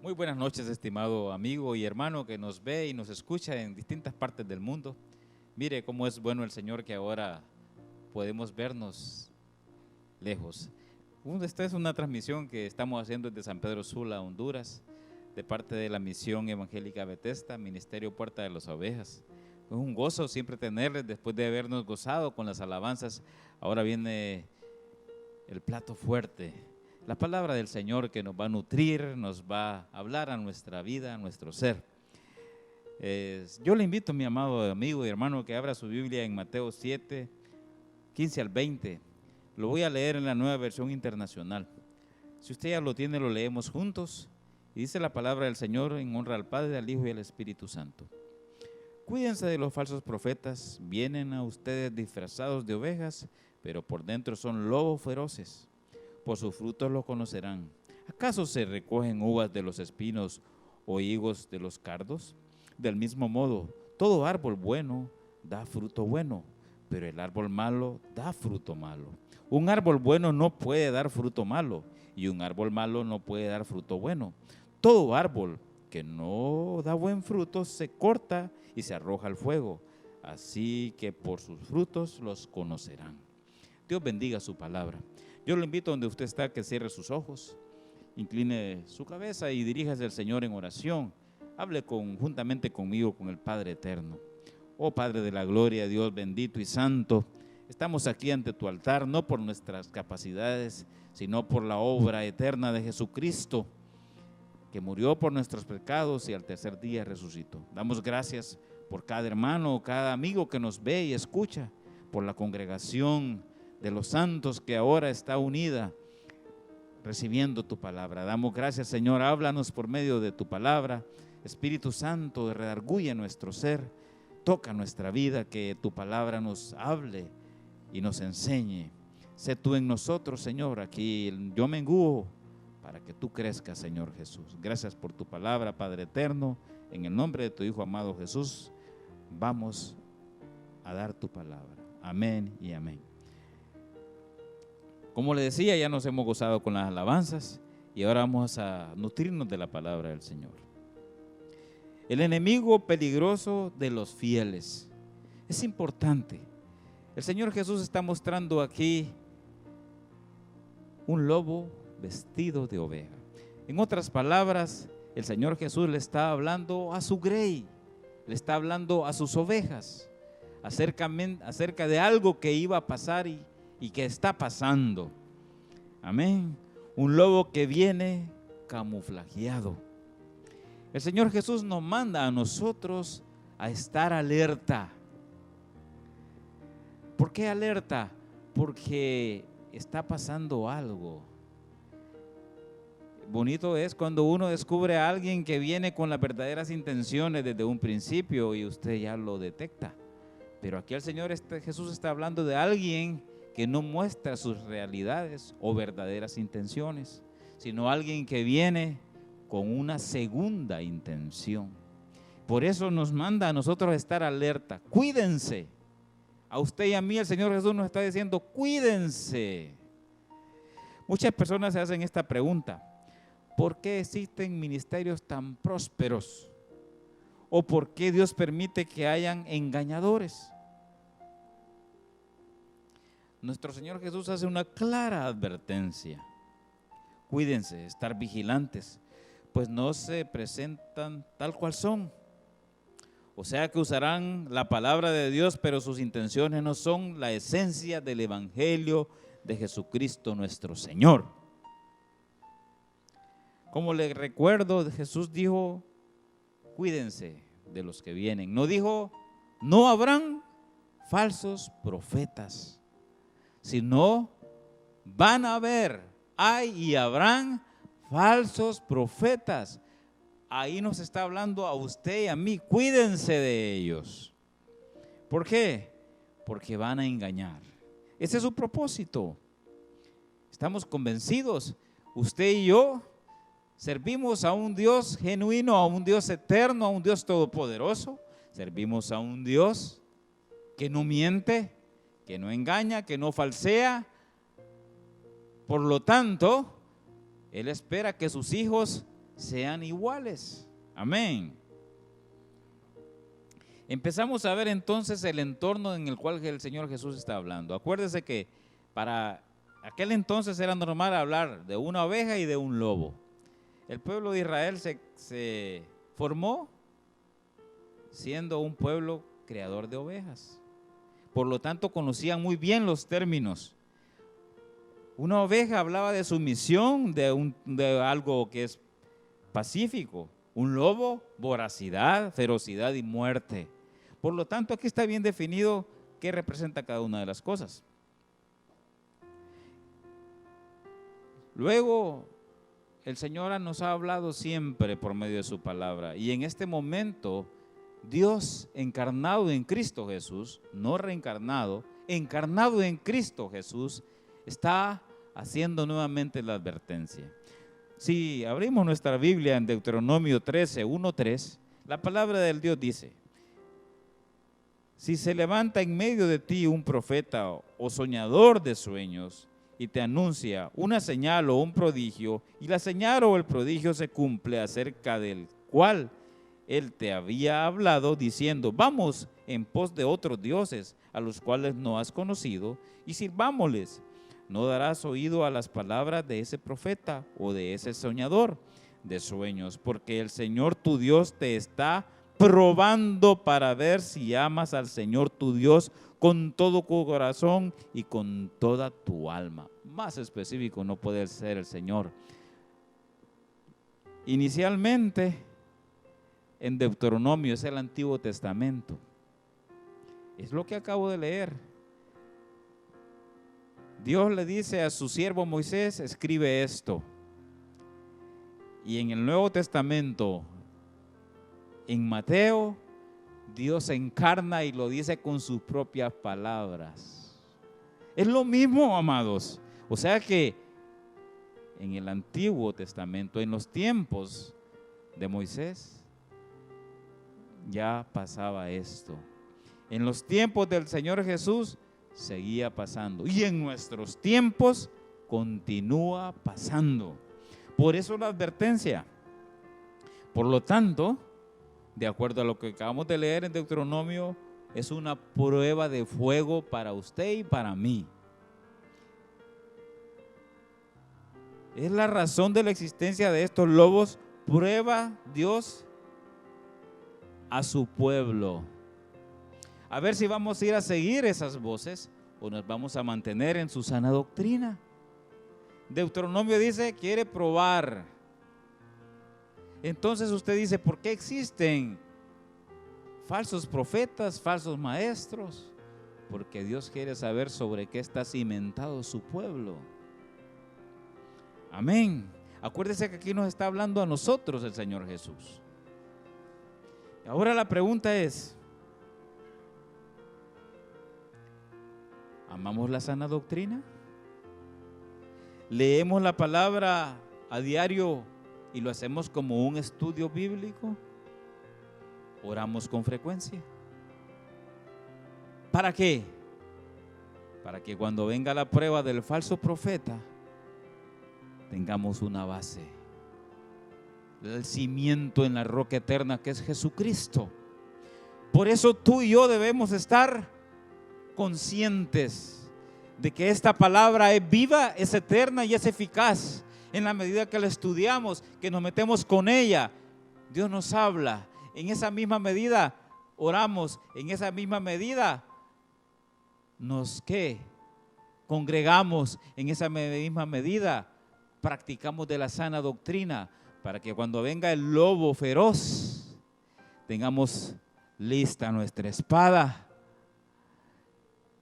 Muy buenas noches, estimado amigo y hermano que nos ve y nos escucha en distintas partes del mundo. Mire cómo es bueno el Señor que ahora podemos vernos lejos. Esta es una transmisión que estamos haciendo desde San Pedro Sula, Honduras, de parte de la Misión Evangélica Betesda, Ministerio Puerta de las Ovejas. Es un gozo siempre tenerles después de habernos gozado con las alabanzas. Ahora viene el plato fuerte, la palabra del Señor que nos va a nutrir, nos va a hablar a nuestra vida, a nuestro ser. Yo le invito, mi amado amigo y hermano, que abra su Biblia en Mateo 7, 15 al 20. Lo voy a leer en la Nueva Versión Internacional. Si usted ya lo tiene, lo leemos juntos. Y dice la palabra del Señor en honra al Padre, al Hijo y al Espíritu Santo. Cuídense de los falsos profetas, vienen a ustedes disfrazados de ovejas, pero por dentro son lobos feroces. Por sus frutos los conocerán. ¿Acaso se recogen uvas de los espinos o higos de los cardos? Del mismo modo, todo árbol bueno da fruto bueno, pero el árbol malo da fruto malo. Un árbol bueno no puede dar fruto malo, y un árbol malo no puede dar fruto bueno. Todo árbol que no da buen fruto se corta y se arroja al fuego. Así que por sus frutos los conocerán. Dios bendiga su palabra. Yo lo invito donde usted está que cierre sus ojos, incline su cabeza y diríjase al Señor en oración. Hable juntamente conmigo con el Padre eterno. Oh Padre de la gloria, Dios bendito y santo, estamos aquí ante tu altar no por nuestras capacidades, sino por la obra eterna de Jesucristo, que murió por nuestros pecados y al tercer día resucitó. Damos gracias por cada hermano, cada amigo que nos ve y escucha, por la congregación de los santos que ahora está unida recibiendo tu palabra. Damos gracias, Señor, háblanos por medio de tu palabra. Espíritu Santo, redarguye nuestro ser, toca nuestra vida, que tu palabra nos hable y nos enseñe. Sé tú en nosotros, Señor, aquí yo menguo para que tú crezcas, Señor Jesús. Gracias por tu palabra, Padre eterno, en el nombre de tu Hijo amado Jesús, vamos a dar tu palabra. Amén y amén. Como le decía, ya nos hemos gozado con las alabanzas y ahora vamos a nutrirnos de la palabra del Señor. El enemigo peligroso de los fieles. Es importante. El Señor Jesús está mostrando aquí un lobo vestido de oveja. En otras palabras, el Señor Jesús le está hablando a su grey, le está hablando a sus ovejas, acerca de algo que iba a pasar y que está pasando. Amén. Un lobo que viene camuflajeado. El Señor Jesús nos manda a nosotros a estar alerta. ¿Por qué alerta? Porque está pasando algo. Bonito es cuando uno descubre a alguien que viene con las verdaderas intenciones desde un principio y usted ya lo detecta. Pero aquí el Señor Jesús está hablando de alguien que no muestra sus realidades o verdaderas intenciones, sino alguien que viene con una segunda intención. Por eso nos manda a nosotros a estar alerta. Cuídense. A usted y a mí el Señor Jesús nos está diciendo, cuídense. Muchas personas se hacen esta pregunta: ¿por qué existen ministerios tan prósperos? ¿O por qué Dios permite que hayan engañadores? Nuestro Señor Jesús hace una clara advertencia. Cuídense, estar vigilantes, pues no se presentan tal cual son. O sea que usarán la palabra de Dios, pero sus intenciones no son la esencia del Evangelio de Jesucristo nuestro Señor. Como le recuerdo, Jesús dijo, cuídense de los que vienen. No dijo, no habrán falsos profetas, sino van a haber, hay y habrán falsos profetas. Ahí nos está hablando a usted y a mí, cuídense de ellos. ¿Por qué? Porque van a engañar. Ese es su propósito. Estamos convencidos, usted y yo servimos a un Dios genuino, a un Dios eterno, a un Dios todopoderoso. Servimos a un Dios que no miente, que no engaña, que no falsea. Por lo tanto, Él espera que sus hijos sean iguales. Amén. Empezamos a ver entonces el entorno en el cual el Señor Jesús está hablando. Acuérdese que para aquel entonces era normal hablar de una oveja y de un lobo. El pueblo de Israel se formó siendo un pueblo creador de ovejas. Por lo tanto, conocían muy bien los términos. Una oveja hablaba de sumisión, de algo que es pacífico. Un lobo, voracidad, ferocidad y muerte. Por lo tanto, aquí está bien definido qué representa cada una de las cosas. Luego, el Señor nos ha hablado siempre por medio de su palabra. Y en este momento, Dios encarnado en Cristo Jesús, no reencarnado, encarnado en Cristo Jesús, está haciendo nuevamente la advertencia. Si abrimos nuestra Biblia en Deuteronomio 13, 1-3, la palabra del Dios dice: si se levanta en medio de ti un profeta o soñador de sueños y te anuncia una señal o un prodigio, y la señal o el prodigio se cumple acerca del cual él te había hablado, diciendo: vamos en pos de otros dioses a los cuales no has conocido y sirvámosles, no darás oído a las palabras de ese profeta o de ese soñador de sueños, porque el Señor tu Dios te está probando para ver si amas al Señor tu Dios con todo tu corazón y con toda tu alma. Más específico no puede ser el Señor. Inicialmente, en Deuteronomio es el Antiguo Testamento. Es lo que acabo de leer. Dios le dice a su siervo Moisés: escribe esto. Y en el Nuevo Testamento, en Mateo, Dios se encarna y lo dice con sus propias palabras. Es lo mismo, amados. O sea que en el Antiguo Testamento, en los tiempos de Moisés, ya pasaba esto. En los tiempos del Señor Jesús seguía pasando, y en nuestros tiempos continúa pasando. Por eso la advertencia. Por lo tanto, de acuerdo a lo que acabamos de leer en Deuteronomio, es una prueba de fuego para usted y para mí. Es la razón de la existencia de estos lobos. Prueba Dios a su pueblo. A ver si vamos a ir a seguir esas voces o nos vamos a mantener en su sana doctrina. Deuteronomio dice: quiere probar. Entonces usted dice: ¿por qué existen falsos profetas, falsos maestros? Porque Dios quiere saber sobre qué está cimentado su pueblo. Amén. Acuérdese que aquí nos está hablando a nosotros el Señor Jesús. Ahora la pregunta es: ¿amamos la sana doctrina? ¿Leemos la palabra a diario y lo hacemos como un estudio bíblico? ¿Oramos con frecuencia? ¿Para qué? Para que cuando venga la prueba del falso profeta, tengamos una base, el cimiento en la roca eterna que es Jesucristo. Por eso tú y yo debemos estar conscientes de que esta palabra es viva, es eterna y es eficaz. En la medida que la estudiamos, que nos metemos con ella, Dios nos habla. En esa misma medida oramos, en esa misma medida nos congregamos, en esa misma medida practicamos de la sana doctrina, para que cuando venga el lobo feroz tengamos lista nuestra espada,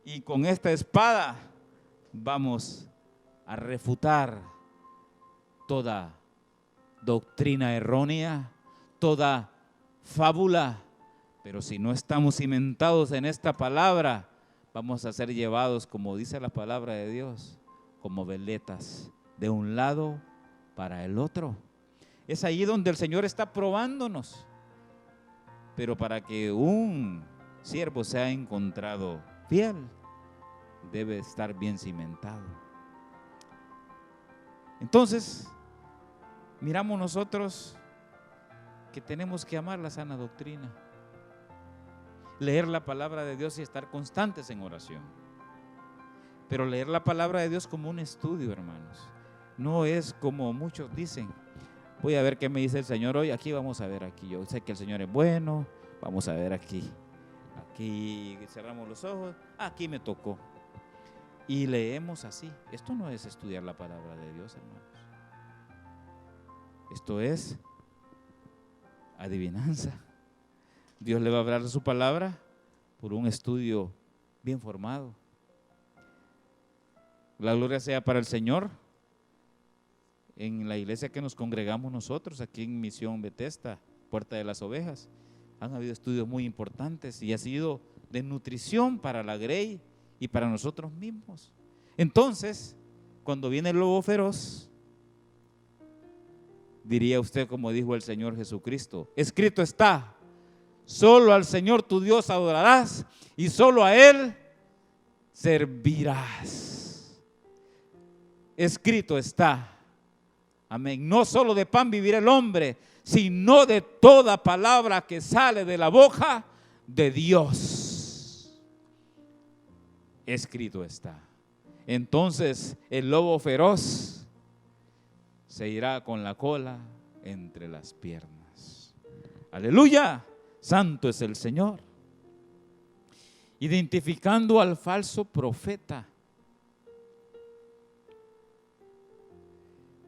y con esta espada vamos a refutar toda doctrina errónea, toda fábula. Pero si no estamos cimentados en esta palabra, vamos a ser llevados, como dice la palabra de Dios, como veletas de un lado para el otro. Es ahí donde el Señor está probándonos. Pero para que un siervo sea encontrado fiel, debe estar bien cimentado. Entonces, miramos nosotros que tenemos que amar la sana doctrina, leer la palabra de Dios y estar constantes en oración. Pero leer la palabra de Dios como un estudio, hermanos, no es como muchos dicen: voy a ver qué me dice el Señor hoy, aquí vamos a ver aquí, yo sé que el Señor es bueno, vamos a ver aquí cerramos los ojos, aquí me tocó, y leemos así. Esto no es estudiar la palabra de Dios, hermanos. Esto es adivinanza. Dios le va a hablar de su palabra por un estudio bien formado. La gloria sea para el Señor. En la iglesia que nos congregamos nosotros, aquí en Misión Bethesda, Puerta de las Ovejas, han habido estudios muy importantes y ha sido de nutrición para la grey y para nosotros mismos. Entonces, cuando viene el lobo feroz, diría usted como dijo el Señor Jesucristo: escrito está, solo al Señor tu Dios adorarás y solo a Él servirás. Escrito está. Amén. No solo de pan vivirá el hombre, sino de toda palabra que sale de la boca de Dios. Escrito está. Entonces el lobo feroz se irá con la cola entre las piernas. Aleluya, santo es el Señor. Identificando al falso profeta,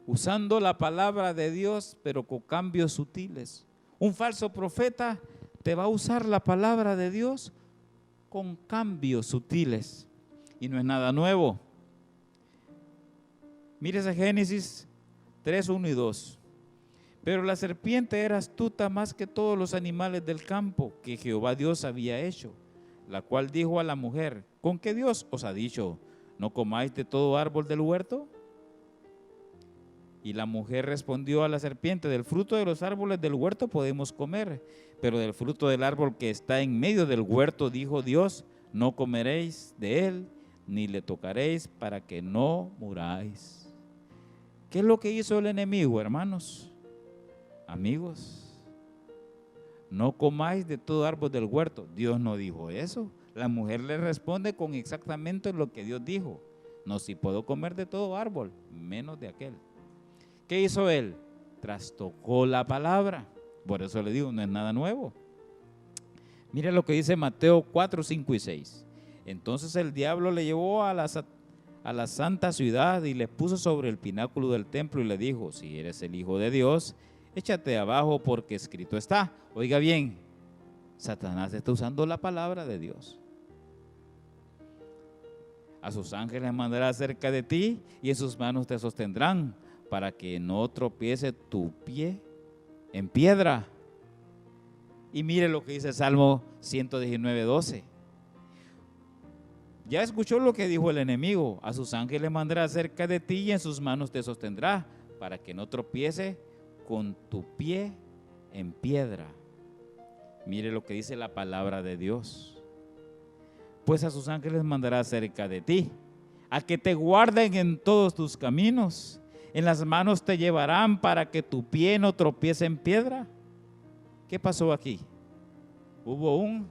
usando la palabra de Dios, pero con cambios sutiles. Un falso profeta te va a usar la palabra de Dios con cambios sutiles. Y no es nada nuevo. Mires a Génesis 3, 1 y 2. Pero la serpiente era astuta más que todos los animales del campo que Jehová Dios había hecho, la cual dijo a la mujer: ¿con qué Dios os ha dicho, no comáis de todo árbol del huerto? Y la mujer respondió a la serpiente: del fruto de los árboles del huerto podemos comer, pero del fruto del árbol que está en medio del huerto, dijo Dios, no comeréis de él, ni le tocaréis, para que no muráis. ¿Qué es lo que hizo el enemigo, hermanos? Amigos, no comáis de todo árbol del huerto. Dios no dijo eso. La mujer le responde con exactamente lo que Dios dijo: no, si puedo comer de todo árbol, menos de aquel. ¿Qué hizo él? Trastocó la palabra. Por eso le digo, no es nada nuevo. Mire lo que dice Mateo 4, 5 y 6. Entonces el diablo le llevó a la santa ciudad y le puso sobre el pináculo del templo y le dijo: si eres el Hijo de Dios, échate abajo, porque escrito está. Oiga bien, Satanás está usando la palabra de Dios. A sus ángeles mandará cerca de ti y en sus manos te sostendrán, para que no tropiece tu pie en piedra. Y mire lo que dice el Salmo 119, 12. Ya escuchó lo que dijo el enemigo: a sus ángeles mandará cerca de ti y en sus manos te sostendrá, para que no tropiece con tu pie en piedra. Mire lo que dice la palabra de Dios: pues a sus ángeles mandará cerca de ti, a que te guarden en todos tus caminos. En las manos te llevarán, para que tu pie no tropiece en piedra. ¿Qué pasó aquí? Hubo un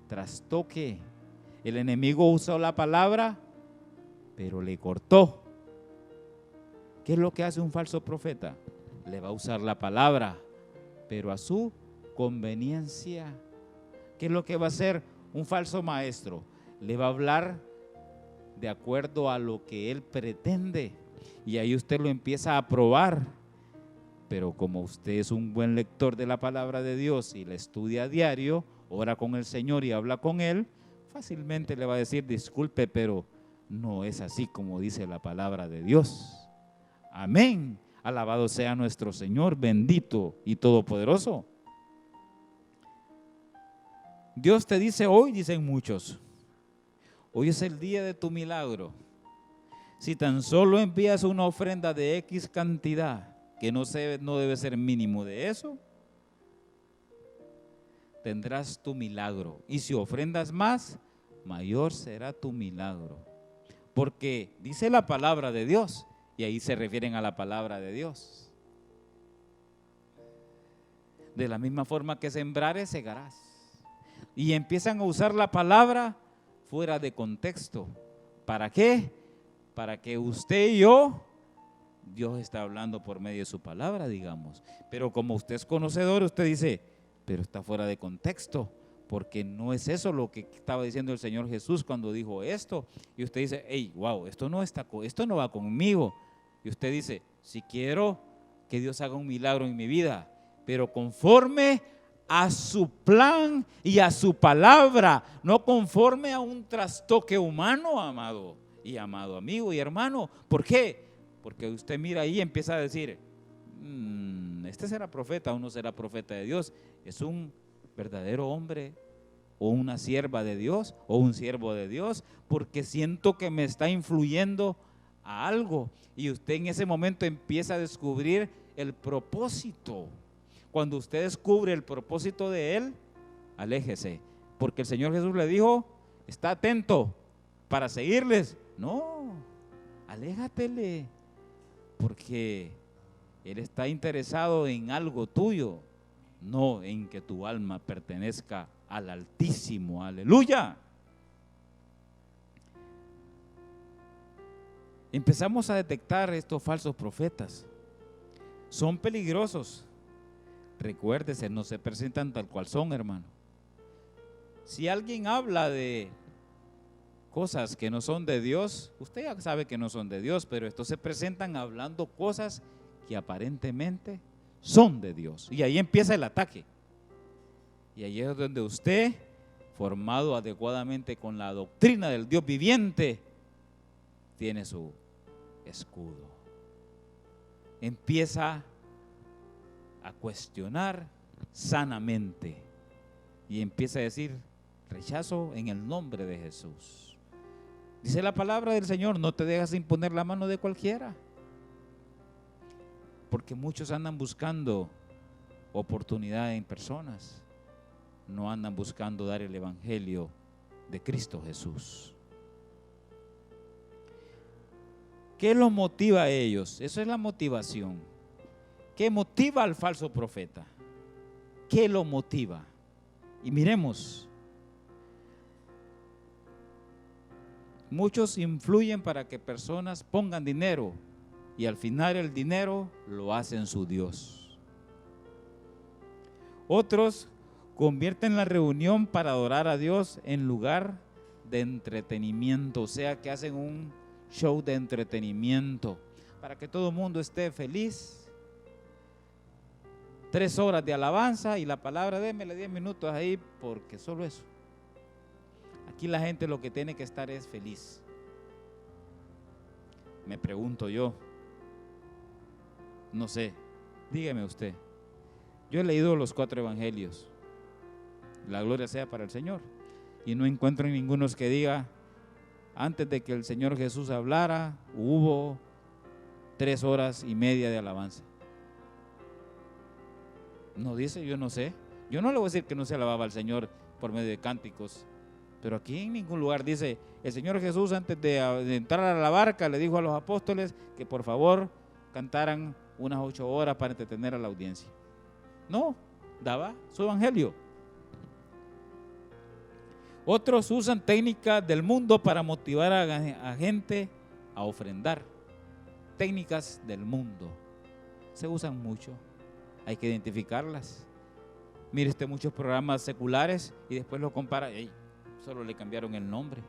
trastoque. El enemigo usó la palabra, pero le cortó. ¿Qué es lo que hace un falso profeta? Le va a usar la palabra, pero a su conveniencia. ¿Qué es lo que va a hacer un falso maestro? Le va a hablar de acuerdo a lo que él pretende. Y ahí usted lo empieza a probar. Pero como usted es un buen lector de la palabra de Dios y la estudia a diario, ora con el Señor y habla con Él, fácilmente le va a decir: disculpe, pero no es así como dice la palabra de Dios. Amén. Alabado sea nuestro Señor, bendito y todopoderoso. Dios te dice hoy, dicen muchos: hoy es el día de tu milagro. Si tan solo envías una ofrenda de X cantidad, que no debe ser mínimo de eso, tendrás tu milagro. Y si ofrendas más, mayor será tu milagro. Porque dice la palabra de Dios, y ahí se refieren a la palabra de Dios. De la misma forma que sembrares, segarás. Y empiezan a usar la palabra fuera de contexto. ¿Para qué? Para que usted y yo, Dios está hablando por medio de su palabra, digamos. Pero como usted es conocedor, usted dice, pero está fuera de contexto, porque no es eso lo que estaba diciendo el Señor Jesús cuando dijo esto. Y usted dice, hey, wow, esto no va conmigo. Y usted dice, si quiero que Dios haga un milagro en mi vida, pero conforme a su plan y a su palabra, no conforme a un trastoque humano, amado y amado amigo y hermano. ¿Por qué? Porque usted mira ahí y empieza a decir, este será profeta o no será profeta de Dios. Es un verdadero hombre o una sierva de Dios o un siervo de Dios, porque siento que me está influyendo a algo. Y usted en ese momento empieza a descubrir el propósito. Cuando usted descubre el propósito de Él, aléjese, porque el Señor Jesús le dijo, está atento para seguirles. No, aléjatele, porque Él está interesado en algo tuyo, no en que tu alma pertenezca al Altísimo. Aleluya. Empezamos a detectar estos falsos profetas. Son peligrosos. Recuérdese, no se presentan tal cual son, hermano. Si alguien habla de cosas que no son de Dios, usted ya sabe que no son de Dios, pero estos se presentan hablando cosas que aparentemente son de Dios. Y ahí empieza el ataque. Y ahí es donde usted, formado adecuadamente con la doctrina del Dios viviente, tiene su escudo. Empieza a cuestionar sanamente y empieza a decir, rechazo en el nombre de Jesús. Dice la palabra del Señor, no te dejas imponer la mano de cualquiera, porque muchos andan buscando oportunidad en personas, no andan buscando dar el evangelio de Cristo Jesús. ¿Qué los motiva a ellos? Eso es la motivación. ¿Qué motiva al falso profeta? ¿Qué lo motiva? Y miremos, muchos influyen para que personas pongan dinero y al final el dinero lo hacen su Dios. Otros convierten la reunión para adorar a Dios en lugar de entretenimiento, o sea que hacen un show de entretenimiento para que todo el mundo esté feliz. 3 horas de alabanza y la palabra, démele 10 minutos ahí, porque solo eso. Aquí la gente lo que tiene que estar es feliz. Me pregunto yo, no sé, dígame usted. Yo he leído los 4 evangelios, la gloria sea para el Señor, y no encuentro en ninguno que diga, antes de que el Señor Jesús hablara, hubo 3 horas y media de alabanza. No dice, yo no sé. Yo no le voy a decir que no se alababa al Señor por medio de cánticos, pero aquí en ningún lugar dice, el Señor Jesús antes de entrar a la barca le dijo a los apóstoles que por favor cantaran unas 8 horas para entretener a la audiencia. No, daba su evangelio. Otros usan técnicas del mundo para motivar a gente a ofrendar. Técnicas del mundo se usan mucho. Hay que identificarlas. Mire usted muchos programas seculares y después lo compara, solo le cambiaron el nombre,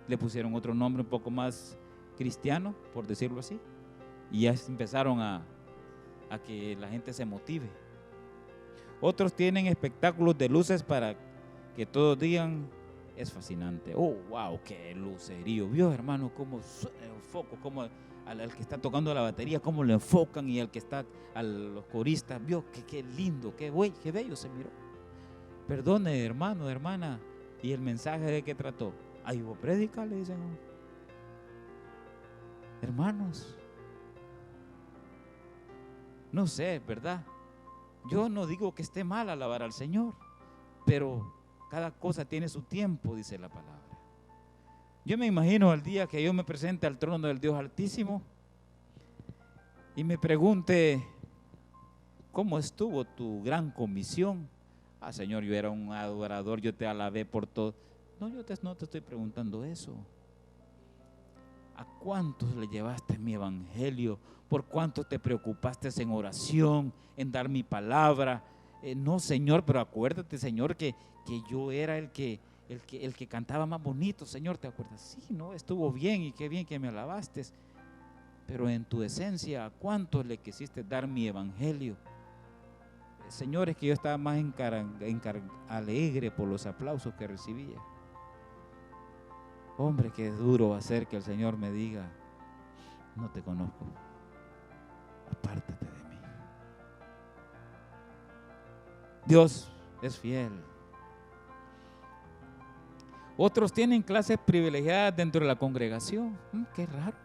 le pusieron otro nombre un poco más cristiano, por decirlo así, y ya empezaron a que la gente se motive. Otros tienen espectáculos de luces para que todos digan, es fascinante. Oh, wow, qué lucerío. ¿Vio, hermano, cómo suena el foco, cómo al que está tocando la batería, cómo le enfocan, y al que está, a los coristas, vio qué lindo, qué bello se miró? Perdone, hermano, hermana, ¿y el mensaje de qué trató? Ahí hubo prédica, le dicen. Hermanos, no sé, ¿verdad? Yo no digo que esté mal alabar al Señor, pero cada cosa tiene su tiempo, dice la palabra. Yo me imagino el día que yo me presente al trono del Dios Altísimo y me pregunte, ¿cómo estuvo tu gran comisión? Ah, Señor, yo era un adorador, yo te alabé por todo. No, no te estoy preguntando eso. ¿A cuántos le llevaste mi evangelio? ¿Por cuántos te preocupaste en oración, en dar mi palabra? No, Señor, pero acuérdate, Señor, que yo era el que cantaba más bonito, Señor, ¿te acuerdas? Sí, no, estuvo bien y qué bien que me alabaste. Pero en tu esencia, ¿a cuántos le quisiste dar mi evangelio? Señor, es que yo estaba más alegre por los aplausos que recibía. Hombre, qué duro va a ser que el Señor me diga: no te conozco, apártate de mí. Dios es fiel. Otros tienen clases privilegiadas dentro de la congregación. Qué raro.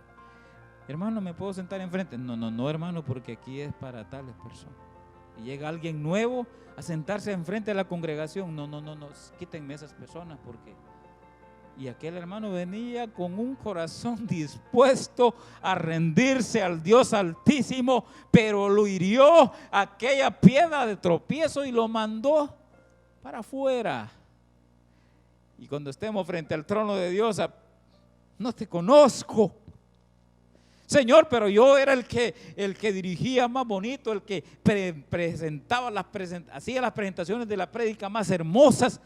Hermano, ¿me puedo sentar enfrente? No, hermano, porque aquí es para tales personas. Y llega alguien nuevo a sentarse enfrente de la congregación. No, quítenme esas personas porque... Y aquel hermano venía con un corazón dispuesto a rendirse al Dios Altísimo, pero lo hirió aquella piedra de tropiezo y lo mandó para afuera. Y cuando estemos frente al trono de Dios, no te conozco, Señor, pero yo era el que dirigía más bonito, el que presentaba hacía las presentaciones de la prédica más hermosas.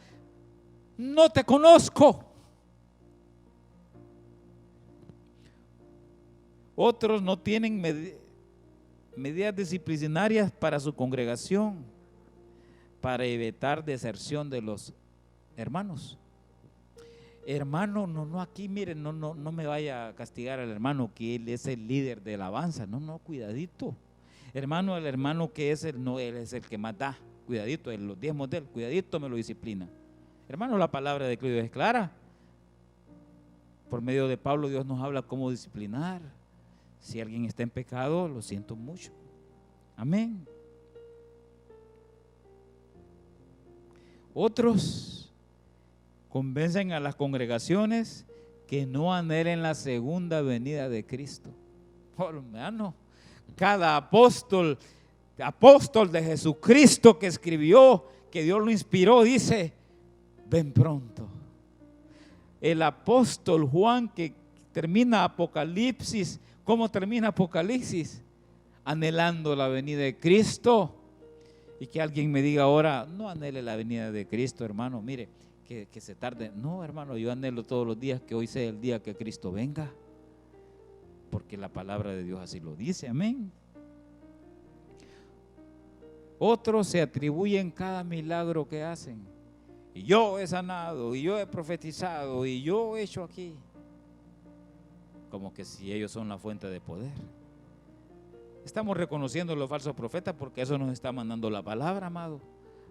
No te conozco. Otros no tienen medidas disciplinarias para su congregación, para evitar deserción de los hermanos. Hermano, no aquí, miren, no me vaya a castigar al hermano que él es el líder de alabanza. No, cuidadito. Hermano, el hermano que es él es el que más da. Cuidadito, los diezmos de él, cuidadito, me lo disciplina. Hermano, la palabra de Dios es clara. Por medio de Pablo, Dios nos habla cómo disciplinar. Si alguien está en pecado, lo siento mucho. Amén. Otros convencen a las congregaciones que no anhelen la segunda venida de Cristo. Hermano, cada apóstol de Jesucristo que escribió, que Dios lo inspiró, dice: ven pronto. El apóstol Juan, que termina Apocalipsis, ¿cómo termina Apocalipsis? Anhelando la venida de Cristo. Y que alguien me diga ahora: no anhele la venida de Cristo, hermano, mire, que se tarde. No, hermano, yo anhelo todos los días que hoy sea el día que Cristo venga, porque la palabra de Dios así lo dice. Amén. Otros se atribuyen cada milagro que hacen. Y yo he sanado, y yo he profetizado, y yo he hecho aquí. Como que si ellos son la fuente de poder. Estamos reconociendo los falsos profetas porque eso nos está mandando la palabra, amado.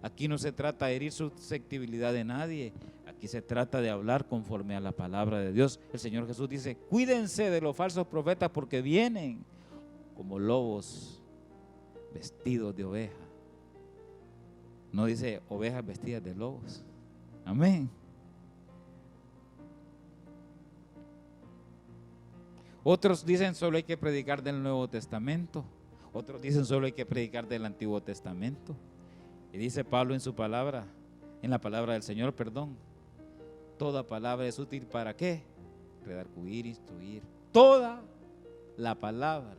Aquí no se trata de herir susceptibilidad de nadie. Aquí se trata de hablar conforme a la palabra de Dios. El Señor Jesús dice: cuídense de los falsos profetas porque vienen como lobos vestidos de oveja. No dice ovejas vestidas de lobos. Amén. Otros dicen solo hay que predicar del Nuevo Testamento. Otros dicen solo hay que predicar del Antiguo Testamento. Y dice Pablo en su palabra, en la palabra del Señor, toda palabra es útil ¿para qué? Redarguir, instruir. Toda la palabra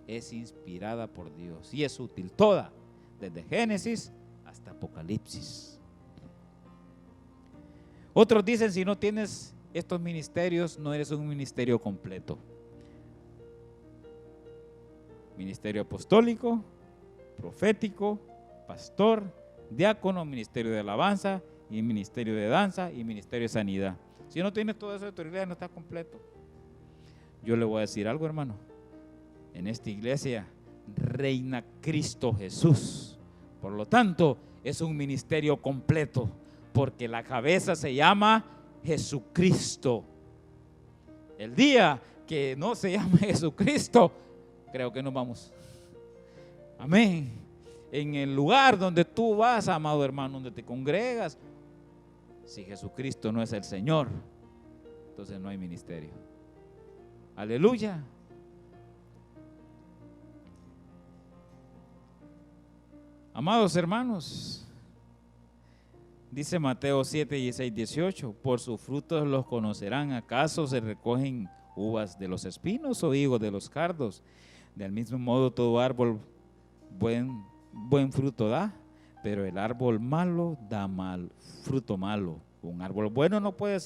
es inspirada por Dios y es útil, toda, desde Génesis hasta Apocalipsis. Otros dicen: si no tienes estos ministerios, no eres un ministerio completo. Ministerio apostólico, profético, pastor, diácono, ministerio de alabanza, y ministerio de danza, y ministerio de sanidad. Si no tienes toda esa autoridad, no estás completo. Yo le voy a decir algo, hermano. En esta iglesia reina Cristo Jesús. Por lo tanto, es un ministerio completo, porque la cabeza se llama Jesucristo. El día que no se llame Jesucristo, creo que nos vamos. Amén. En el lugar donde tú vas, amado hermano, donde te congregas, si Jesucristo no es el Señor, entonces no hay ministerio. Aleluya. Amados hermanos, dice Mateo 7, 16, 18, por sus frutos los conocerán. ¿Acaso se recogen uvas de los espinos o higos de los cardos? Del mismo modo todo árbol buen fruto da, pero el árbol malo da fruto malo. Un árbol bueno no puede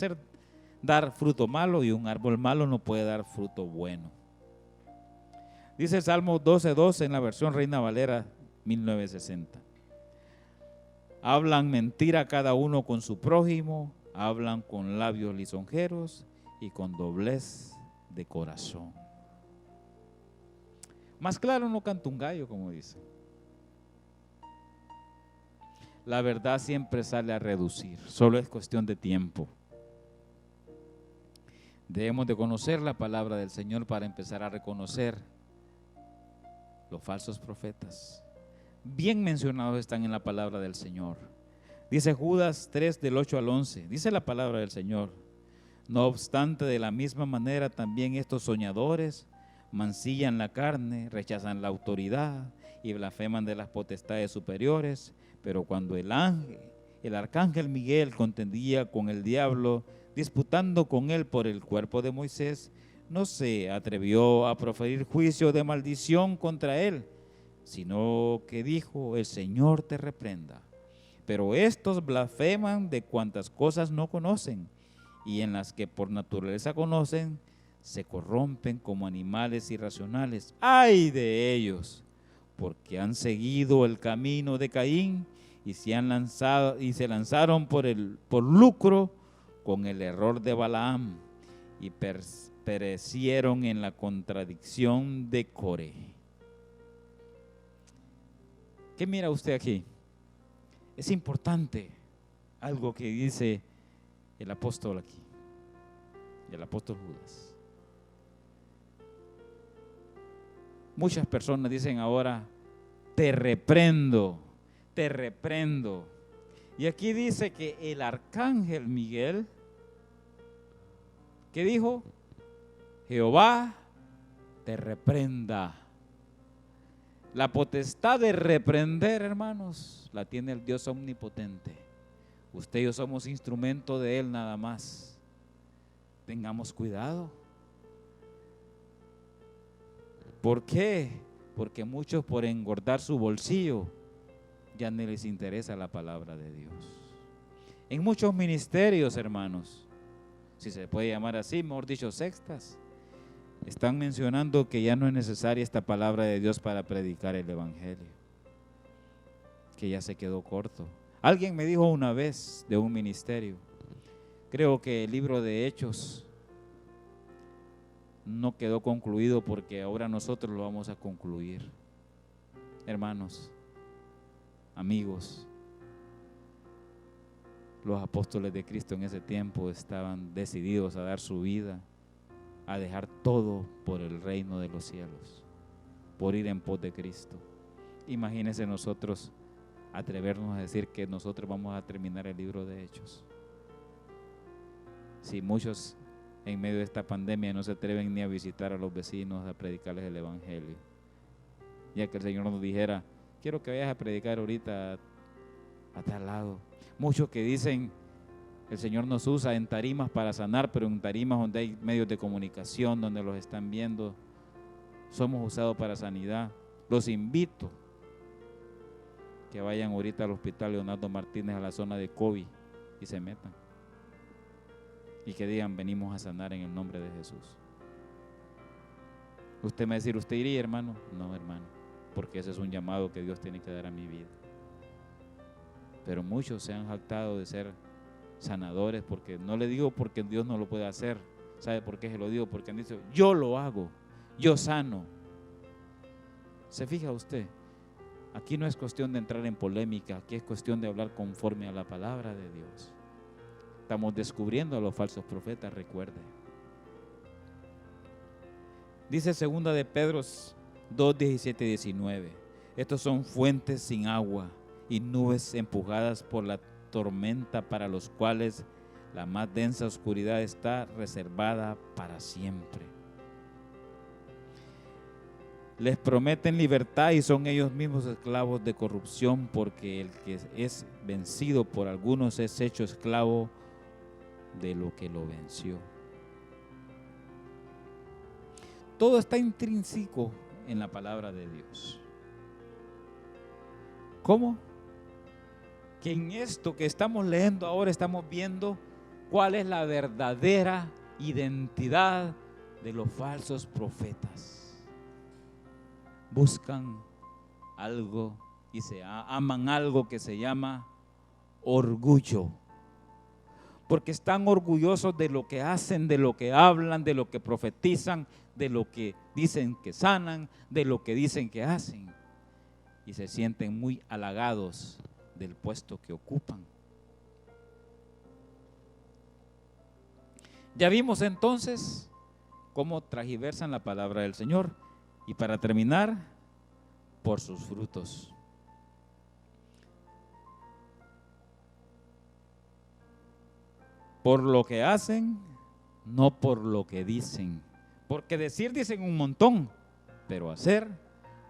dar fruto malo y un árbol malo no puede dar fruto bueno. Dice el Salmo 12:12 en la versión Reina Valera 1960. Hablan mentira cada uno con su prójimo, hablan con labios lisonjeros y con doblez de corazón. Más claro no canta un gallo, como dice. La verdad siempre sale a reducir, solo es cuestión de tiempo. Debemos de conocer la palabra del Señor para empezar a reconocer los falsos profetas. Bien mencionados están en la palabra del Señor. Dice Judas 3 del 8 al 11, dice la palabra del Señor: no obstante, de la misma manera también estos soñadores mancillan la carne, rechazan la autoridad y blasfeman de las potestades superiores. Pero cuando el arcángel Miguel contendía con el diablo, disputando con él por el cuerpo de Moisés, no se atrevió a proferir juicio de maldición contra él, sino que dijo: el Señor te reprenda. Pero estos blasfeman de cuantas cosas no conocen, y en las que por naturaleza conocen, se corrompen como animales irracionales. ¡Ay de ellos! Porque han seguido el camino de Caín y se lanzaron por lucro con el error de Balaam y perecieron en la contradicción de Coré. ¿Qué mira usted aquí? Es importante algo que dice el apóstol aquí, el apóstol Judas. Muchas personas dicen ahora: te reprendo, te reprendo. Y aquí dice que el arcángel Miguel, ¿qué dijo? Jehová te reprenda. La potestad de reprender, hermanos, la tiene el Dios omnipotente. Usted y yo somos instrumento de Él nada más. Tengamos cuidado. ¿Por qué? Porque muchos, por engordar su bolsillo, ya no les interesa la palabra de Dios. En muchos ministerios, hermanos, si se puede llamar así, mejor dicho, sectas, están mencionando que ya no es necesaria esta palabra de Dios para predicar el evangelio, que ya se quedó corto. Alguien me dijo una vez de un ministerio, creo que el libro de Hechos no quedó concluido porque ahora nosotros lo vamos a concluir. Hermanos, amigos, los apóstoles de Cristo en ese tiempo estaban decididos a dar su vida, a dejar todo por el reino de los cielos, por ir en pos de Cristo. Imagínense nosotros atrevernos a decir que nosotros vamos a terminar el libro de Hechos. Si muchos en medio de esta pandemia no se atreven ni a visitar a los vecinos, a predicarles el evangelio, ya que el Señor nos dijera: quiero que vayas a predicar ahorita a tal lado. Muchos que dicen: el Señor nos usa en tarimas para sanar, pero en tarimas donde hay medios de comunicación, donde los están viendo, somos usados para sanidad. Los invito que vayan ahorita al hospital Leonardo Martínez, a la zona de COVID, y se metan y que digan: venimos a sanar en el nombre de Jesús. Usted me va a decir: ¿usted iría, hermano? No, hermano, porque ese es un llamado que Dios tiene que dar a mi vida. Pero muchos se han jactado de ser sanadores, porque no le digo porque Dios no lo puede hacer. ¿Sabe por qué se lo digo? Porque han dicho: yo lo hago, yo sano. ¿Se fija usted? Aquí no es cuestión de entrar en polémica, aquí es cuestión de hablar conforme a la palabra de Dios. Estamos descubriendo a los falsos profetas, recuerde. Dice 2 de Pedro 2, 17 y 19: estos son fuentes sin agua y nubes empujadas por la tormenta, para los cuales la más densa oscuridad está reservada para siempre. Les prometen libertad y son ellos mismos esclavos de corrupción, porque el que es vencido por algunos es hecho esclavo de lo que lo venció. Todo está intrínseco en la palabra de Dios. ¿Cómo? Que en esto que estamos leyendo ahora estamos viendo cuál es la verdadera identidad de los falsos profetas. Buscan algo y aman algo que se llama orgullo, porque están orgullosos de lo que hacen, de lo que hablan, de lo que profetizan, de lo que dicen que sanan, de lo que dicen que hacen, y se sienten muy halagados del puesto que ocupan. Ya vimos entonces cómo transgiversan la palabra del Señor. Y para terminar, por sus frutos. Por lo que hacen, no por lo que dicen. Porque decir dicen un montón, pero hacer,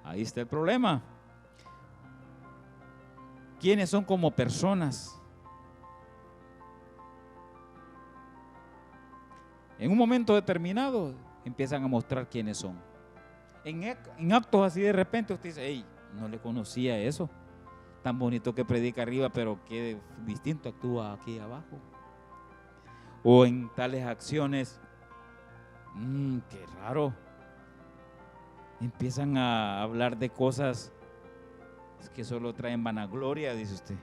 ahí está el problema. ¿Quiénes son como personas? En un momento determinado empiezan a mostrar quiénes son. En actos así de repente usted dice, hey, no le conocía eso, tan bonito que predica arriba, pero qué distinto actúa aquí abajo. O en tales acciones, qué raro, empiezan a hablar de cosas que solo traen vanagloria, dice usted.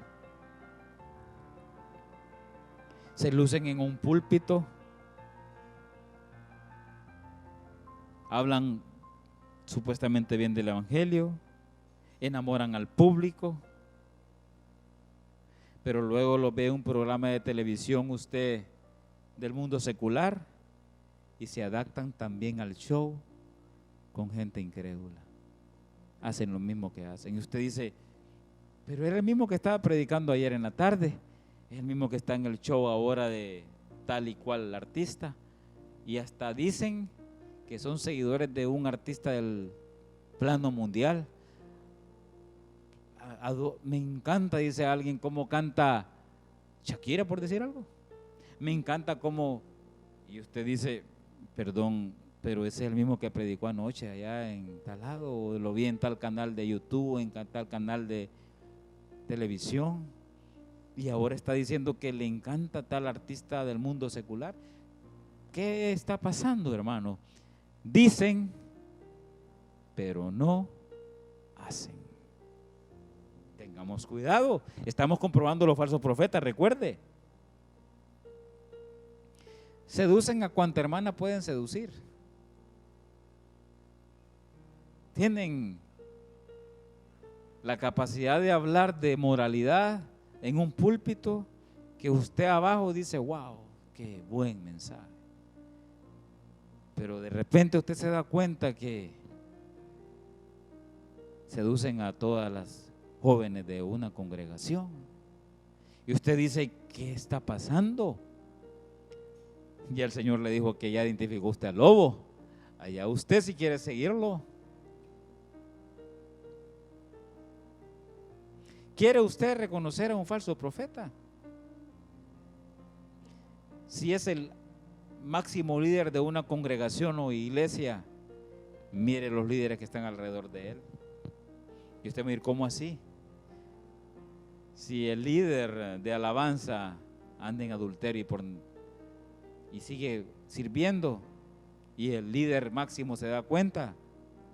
Se lucen en un púlpito, hablan supuestamente bien del evangelio, enamoran al público, pero luego lo ve en un programa de televisión usted del mundo secular y se adaptan también al show con gente incrédula. Hacen lo mismo que hacen. Y usted dice, pero era el mismo que estaba predicando ayer en la tarde, es el mismo que está en el show ahora de tal y cual artista, y hasta dicen que son seguidores de un artista del plano mundial. Me encanta, dice alguien, cómo canta Shakira, por decir algo. Me encanta cómo, y usted dice, perdón, pero ese es el mismo que predicó anoche allá en tal lado, o lo vi en tal canal de YouTube, en tal canal de televisión, y ahora está diciendo que le encanta tal artista del mundo secular. ¿Qué está pasando, hermano? Dicen, pero no hacen. Tengamos cuidado, estamos comprobando los falsos profetas, recuerde. Seducen a cuanta hermana pueden seducir. Tienen la capacidad de hablar de moralidad en un púlpito que usted abajo dice, wow, qué buen mensaje. Pero de repente usted se da cuenta que seducen a todas las jóvenes de una congregación. Y usted dice, ¿qué está pasando? Ya el Señor le dijo que ya identificó usted al lobo. Allá usted si quiere seguirlo. ¿Quiere usted reconocer a un falso profeta? Si es el máximo líder de una congregación o iglesia, mire los líderes que están alrededor de él. Y usted me dice, ¿cómo así? Si el líder de alabanza anda en adulterio y sigue sirviendo, y el líder máximo se da cuenta,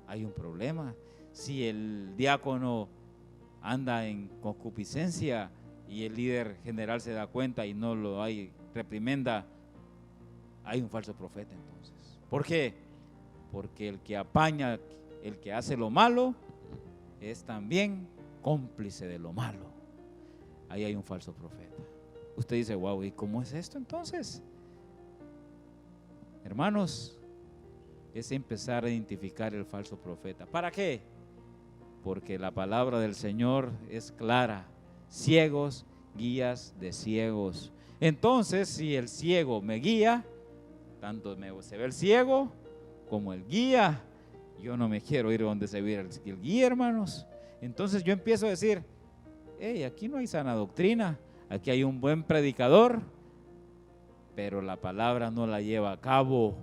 hay un problema. Si el diácono anda en concupiscencia y el líder general se da cuenta y no lo hay reprimenda, hay un falso profeta entonces. ¿Por qué? Porque el que apaña, el que hace lo malo, es también cómplice de lo malo. Ahí hay un falso profeta. Usted dice, wow, ¿y cómo es esto entonces? Hermanos, es empezar a identificar el falso profeta. ¿Para qué? Porque la palabra del Señor es clara. Ciegos, guías de ciegos. Entonces, si el ciego me guía, tanto se ve el ciego como el guía, Yo no me quiero ir donde se viera el guía, hermanos. Entonces yo empiezo a decir, hey, aquí no hay sana doctrina, aquí hay un buen predicador, pero la palabra no la lleva a cabo.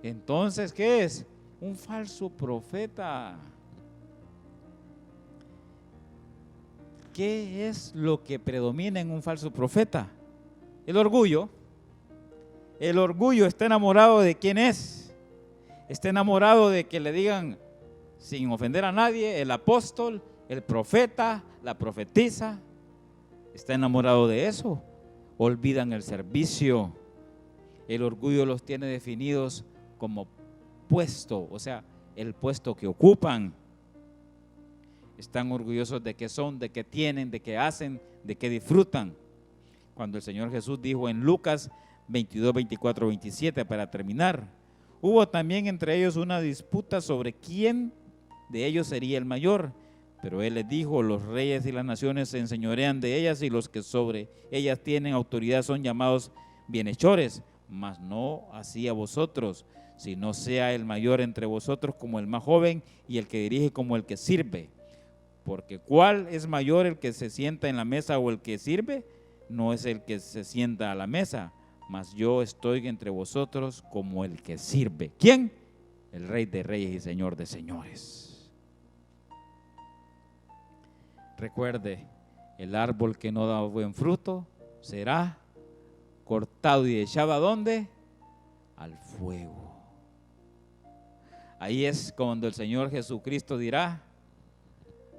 Entonces, ¿qué es? Un falso profeta. ¿Qué es lo que predomina en un falso profeta? El orgullo. El orgullo está enamorado de quién es. Está enamorado de que le digan, sin ofender a nadie, el apóstol, el profeta, la profetisa. Está enamorado de eso. Olvidan el servicio. El orgullo los tiene definidos como puesto, o sea, el puesto que ocupan. Están orgullosos de qué son, de qué tienen, de qué hacen, de qué disfrutan. Cuando el Señor Jesús dijo en Lucas 22, 24, 27, para terminar, hubo también entre ellos una disputa sobre quién de ellos sería el mayor. Pero Él les dijo, los reyes y las naciones se enseñorean de ellas y los que sobre ellas tienen autoridad son llamados bienhechores, mas no así a vosotros, sino sea el mayor entre vosotros como el más joven y el que dirige como el que sirve. Porque ¿cuál es mayor, el que se sienta en la mesa o el que sirve? No es el que se sienta a la mesa, mas yo estoy entre vosotros como el que sirve. ¿Quién? El Rey de Reyes y Señor de Señores. Recuerde, el árbol que no da buen fruto será cortado y echado ¿a dónde? Al fuego. Ahí es cuando el Señor Jesucristo dirá,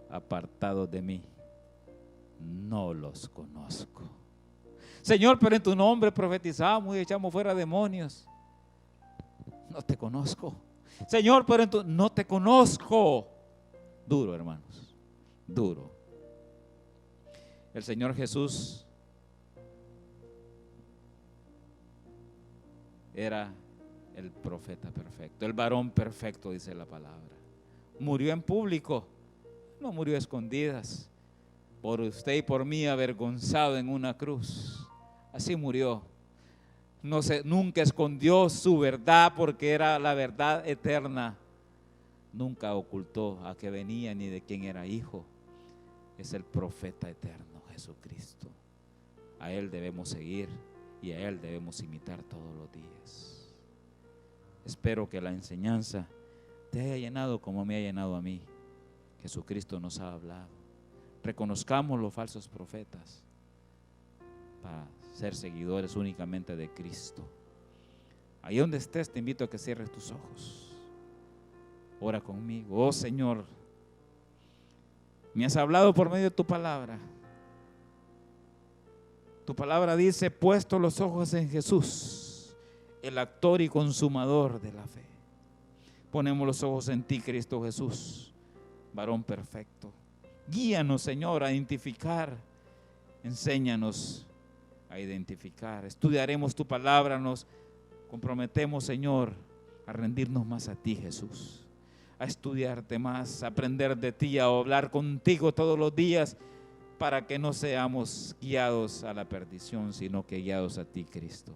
apartados de mí, no los conozco. Señor, pero en tu nombre profetizamos y echamos fuera demonios. No te conozco. Señor, pero en tu no te conozco. Duro, hermanos, duro. El Señor Jesús era el profeta perfecto, el varón perfecto, dice la palabra. Murió en público, no murió a escondidas. Por usted y por mí, avergonzado en una cruz. Así murió. Nunca escondió su verdad porque era la verdad eterna. Nunca ocultó a qué venía ni de quién era hijo. Es el profeta eterno, Jesucristo. A Él debemos seguir y a Él debemos imitar todos los días. Espero que la enseñanza te haya llenado como me ha llenado a mí. Jesucristo nos ha hablado. Reconozcamos los falsos profetas para ser seguidores únicamente de Cristo. Ahí donde estés, te invito a que cierres tus ojos. Ora conmigo. Oh Señor, me has hablado por medio de tu palabra. Tu palabra dice, puesto los ojos en Jesús, el actor y consumador de la fe. Ponemos los ojos en ti, Cristo Jesús, varón perfecto. Guíanos, Señor, a identificar. Enséñanos a identificar. Estudiaremos tu palabra. Nos comprometemos, Señor, a rendirnos más a ti, Jesús. A estudiarte más, a aprender de ti, a hablar contigo todos los días, para que no seamos guiados a la perdición, sino que guiados a ti, Cristo.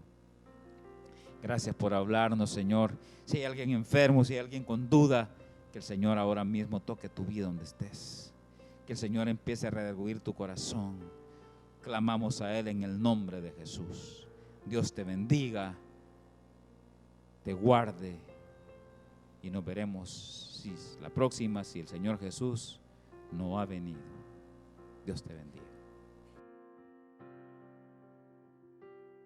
Gracias por hablarnos, Señor. Si hay alguien enfermo, si hay alguien con duda, que el Señor ahora mismo toque tu vida donde estés. Que el Señor empiece a redarguir tu corazón. Clamamos a Él en el nombre de Jesús. Dios te bendiga, te guarde y nos veremos la próxima, si el Señor Jesús no ha venido. Dios te bendiga.